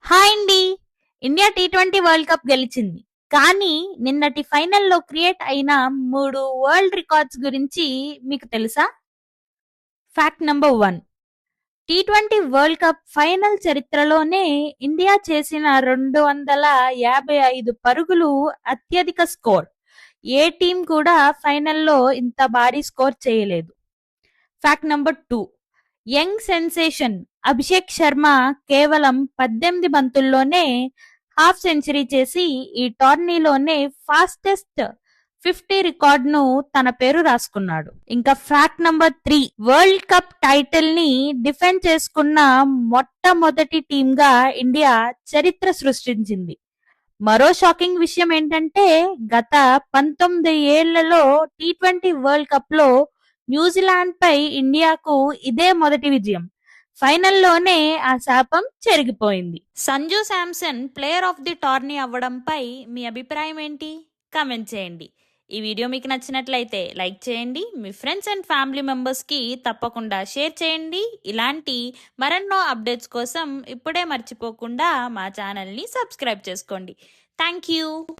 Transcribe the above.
Hi అండి. India T20 world cup గెలిచింది. కానీ నిన్నటి ఫైనల్లో క్రియేట్ అయిన 3 వరల్డ్ రికార్డ్స్ గురించి మీకు తెలుసా? Fact number 1. T20 world cup final చరిత్రలోనే ఇండియా చేసిన 255 పరుగులు అత్యధిక స్కోర్. ఏ టీం కూడా ఫైనల్లో ఇంత భారీ స్కోర్ చేయలేదు. Fact number 2. Young sensation Abhishek Sharma కేవలం 18 బంతుల్లోనే హాఫ్ సెంచరీ చేసి ఈ టోర్నీలోనే ఫాస్టెస్ట్ 50 రికార్డును తన పేరు రాసుకున్నాడు. ఇంకా fact number 3. World cup title ని డిఫెండ్ చేసుకున్న మొట్టమొదటి టీమ్ గా ఇండియా చరిత్ర సృష్టించింది. మరో షాకింగ్ విషయం ఏంటంటే గత 19 ఏళ్లలో టీ20 వరల్డ్ కప్ లో న్యూజిలాండ్ పై ఇండియాకు ఇదే మొదటి విజయం. ఫైనల్లోనే ఆ శాపం చెరిగిపోయింది. Sanju Samson player of the tourney అవ్వడంపై మీ అభిప్రాయం ఏంటి? కామెంట్ చేయండి. ఈ వీడియో మీకు నచ్చినట్లయితే లైక్ చేయండి. మీ ఫ్రెండ్స్ అండ్ ఫ్యామిలీ మెంబర్స్కి తప్పకుండా షేర్ చేయండి. ఇలాంటి మరెన్నో అప్డేట్స్ కోసం ఇప్పుడే మర్చిపోకుండా మా ఛానల్ని సబ్స్క్రైబ్ చేసుకోండి. Thank you.